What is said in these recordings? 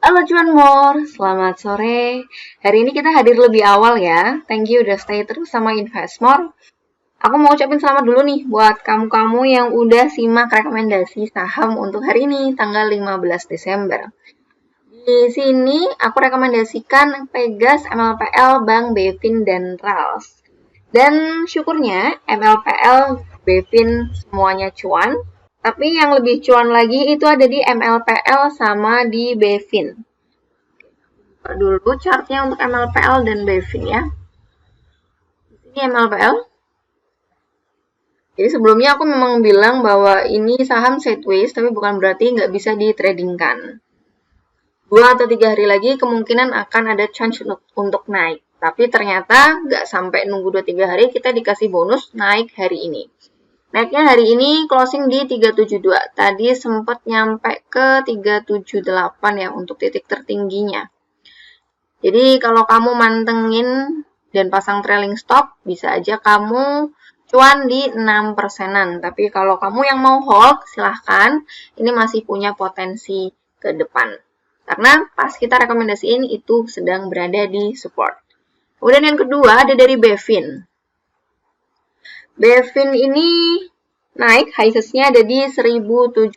Halo cuanmor, selamat sore. Hari ini kita hadir lebih awal ya. Thank you udah stay terus sama Investmore. Aku mau ucapin selamat dulu nih buat kamu-kamu yang udah simak rekomendasi saham untuk hari ini, tanggal 15 Desember. Di sini aku rekomendasikan Pegas, MLPL, Bank Bevin, dan Rals. Dan syukurnya MLPL, Bevin semuanya cuan. Tapi yang lebih cuan lagi itu ada di MLPL sama di Bevin. Dulu chartnya untuk MLPL dan Bevin ya. Ini MLPL. Jadi sebelumnya aku memang bilang bahwa ini saham sideways, tapi bukan berarti nggak bisa ditradingkan. 2 atau 3 hari lagi kemungkinan akan ada chance untuk naik. Tapi ternyata nggak sampai nunggu 2-3 hari, kita dikasih bonus naik hari ini. Naiknya hari ini closing di 372. Tadi sempat nyampe ke 378 ya untuk titik tertingginya. Jadi kalau kamu mantengin dan pasang trailing stop, bisa aja kamu cuan di 6%-an. Tapi kalau kamu yang mau hold, silahkan. Ini masih punya potensi ke depan. Karena pas kita rekomendasiin itu sedang berada di support. Kemudian yang kedua ada dari Bevin. Bevin ini naik, highest-nya ada di 1070.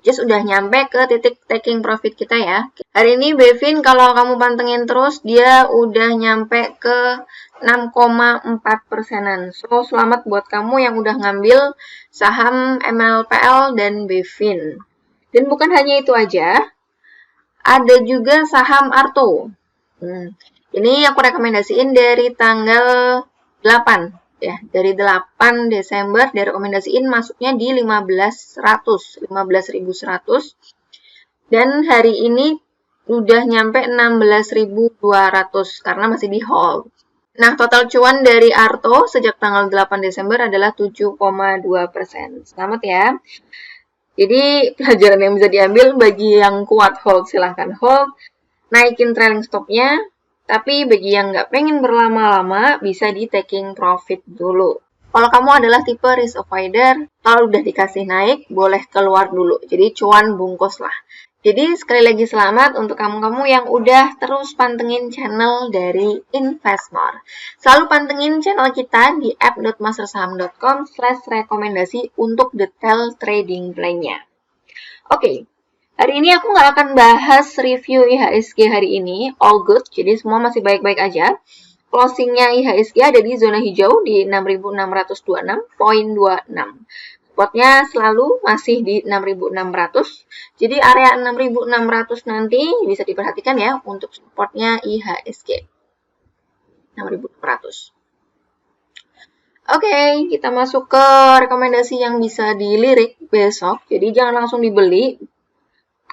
Just udah nyampe ke titik taking profit kita ya. Hari ini Bevin kalau kamu pantengin terus, dia udah nyampe ke 6,4%-an. So, selamat buat kamu yang udah ngambil saham MLPL dan Bevin. Dan bukan hanya itu aja, ada juga saham Arto. Ini aku rekomendasiin dari tanggal 8 ya, dari 8 Desember direkomendasiin masuknya di 15.100 dan hari ini udah nyampe 16.200 karena masih di hold. Nah, total cuan dari Arto sejak tanggal 8 Desember adalah 7,2%. Selamat ya. Jadi pelajaran yang bisa diambil bagi yang kuat hold silahkan hold, naikin trailing stopnya. Tapi bagi yang nggak pengen berlama-lama, bisa di taking profit dulu. Kalau kamu adalah tipe risk avoider, kalau udah dikasih naik, boleh keluar dulu. Jadi cuan bungkus lah. Jadi sekali lagi selamat untuk kamu-kamu yang udah terus pantengin channel dari Investmore. Selalu pantengin channel kita di app.mastersaham.com/rekomendasi untuk detail trading plan-nya. Oke. Hari ini aku nggak akan bahas review IHSG hari ini, all good, jadi semua masih baik-baik aja. Closingnya IHSG ada di zona hijau di 6.626.26. Spotnya selalu masih di 6.600, jadi area 6.600 nanti bisa diperhatikan ya untuk supportnya IHSG. 6.600. Oke, kita masuk ke rekomendasi yang bisa dilirik besok, jadi jangan langsung dibeli.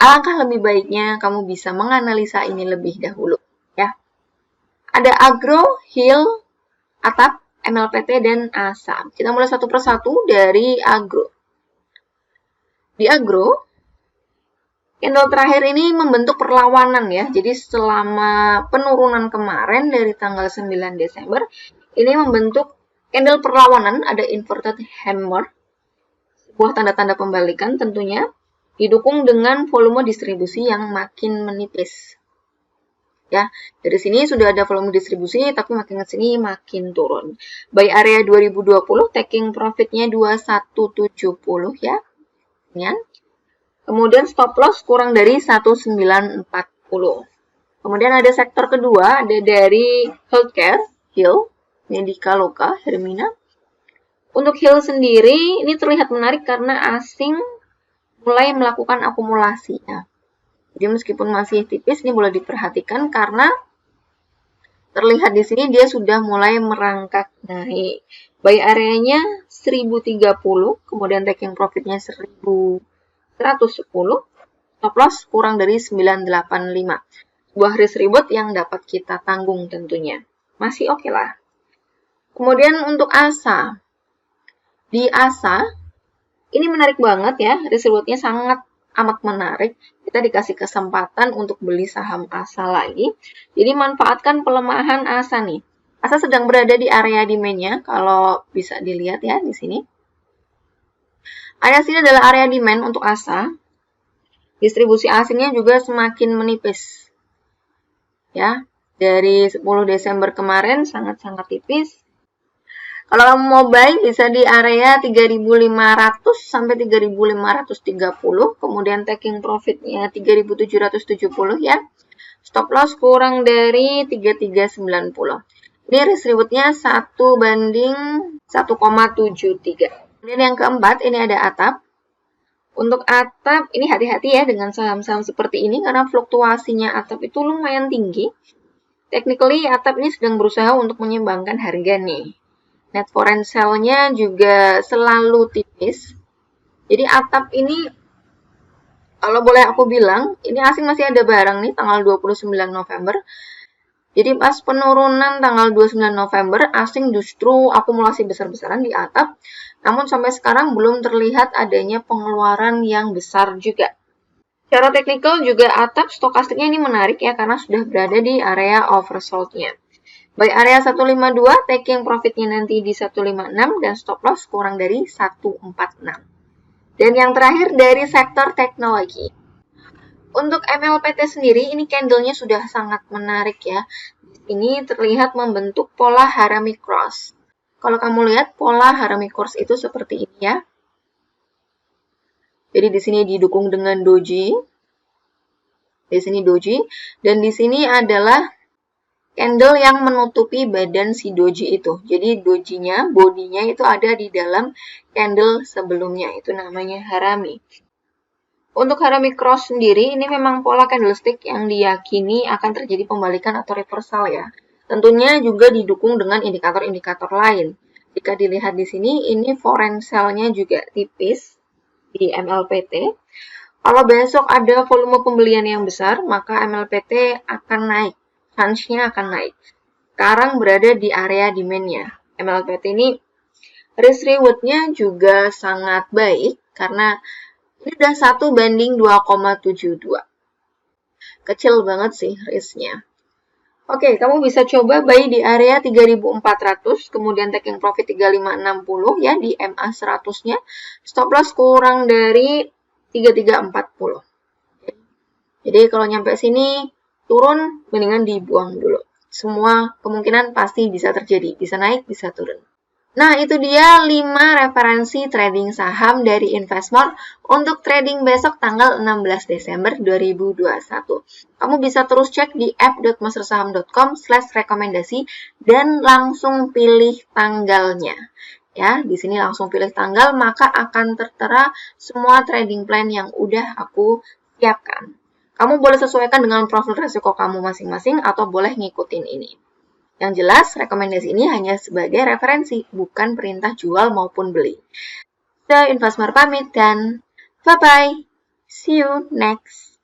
Alangkah lebih baiknya kamu bisa menganalisa ini lebih dahulu, ya. Ada Agro, Hill, Atap, MLPT, dan ASA. Kita mulai satu persatu dari Agro. Di Agro, candle terakhir ini membentuk perlawanan ya. Jadi selama penurunan kemarin dari tanggal 9 Desember, ini membentuk candle perlawanan, ada inverted hammer, sebuah tanda-tanda pembalikan tentunya, didukung dengan volume distribusi yang makin menipis. Ya, dari sini sudah ada volume distribusi, tapi makin ke sini makin turun. Buy area 2020, taking profitnya 2170 ya. Kemudian stop loss kurang dari 1940. Kemudian ada sektor kedua, ada dari healthcare, Hill, Medica Loka, Hermina. Untuk Hill sendiri, ini terlihat menarik karena asing mulai melakukan akumulasi ya. Jadi meskipun masih tipis, ini boleh diperhatikan karena terlihat di sini dia sudah mulai merangkak naik. Buy area-nya 1030, kemudian taking profit-nya 1110, stop loss kurang dari 985. Sebuah risk reward yang dapat kita tanggung tentunya. Masih oke lah. Kemudian untuk ASA. Di ASA ini menarik banget ya, risk reward-nya sangat amat menarik. Kita dikasih kesempatan untuk beli saham ASA lagi. Jadi manfaatkan pelemahan ASA nih. ASA sedang berada di area demand-nya, kalau bisa dilihat ya di sini. Area sini adalah area demand untuk ASA. Distribusi asingnya juga semakin menipis. Ya, dari 10 Desember kemarin sangat-sangat tipis. Kalau kamu mau buy bisa di area 3.500 sampai 3.530, kemudian taking profitnya 3.770 ya. Stop loss kurang dari 3390. Ini risk rewardnya 1 banding 1,73. Kemudian yang keempat, ini ada Atap. Untuk Atap, ini hati-hati ya dengan saham-saham seperti ini karena fluktuasinya Atap itu lumayan tinggi. Technically, Atap ini sedang berusaha untuk menyeimbangkan harga nih. Net foreign sale-nya juga selalu tipis. Jadi Atap ini, kalau boleh aku bilang, ini asing masih ada barang nih tanggal 29 November. Jadi pas penurunan tanggal 29 November, asing justru akumulasi besar-besaran di Atap. Namun sampai sekarang belum terlihat adanya pengeluaran yang besar juga. Secara teknikal juga Atap stokastiknya ini menarik ya karena sudah berada di area oversold-nya. Baik area 152, taking profitnya nanti di 156 dan stop loss kurang dari 146. Dan yang terakhir dari sektor teknologi. Untuk MLPT sendiri, ini candle-nya sudah sangat menarik ya. Ini terlihat membentuk pola Harami Cross. Kalau kamu lihat pola Harami Cross itu seperti ini ya. Jadi di sini didukung dengan doji. Di sini doji. Dan di sini adalah candle yang menutupi badan si doji itu. Jadi dojinya, bodinya itu ada di dalam candle sebelumnya. Itu namanya Harami. Untuk Harami Cross sendiri, ini memang pola candlestick yang diyakini akan terjadi pembalikan atau reversal ya. Tentunya juga didukung dengan indikator-indikator lain. Jika dilihat di sini, ini foreign sale-nya juga tipis di MLPT. Kalau besok ada volume pembelian yang besar, maka MLPT akan naik. Chance-nya akan naik. Sekarang berada di area demand-nya. MLPT ini risk reward-nya juga sangat baik karena ini udah 1 banding 2,72. Kecil banget sih risk-nya. Oke, kamu bisa coba buy di area 3.400, kemudian taking profit 3.560 ya di MA 100-nya. Stop loss kurang dari 3.340. Jadi kalau nyampe sini turun, mendingan dibuang dulu. Semua kemungkinan pasti bisa terjadi. Bisa naik, bisa turun. Nah, itu dia 5 referensi trading saham dari Investmore untuk trading besok tanggal 16 Desember 2021. Kamu bisa terus cek di app.mastersaham.com/rekomendasi dan langsung pilih tanggalnya. Ya, di sini langsung pilih tanggal, maka akan tertera semua trading plan yang udah aku siapkan. Kamu boleh sesuaikan dengan profil risiko kamu masing-masing atau boleh ngikutin ini. Yang jelas, rekomendasi ini hanya sebagai referensi, bukan perintah jual maupun beli. Saya Investmore pamit dan bye-bye. See you next.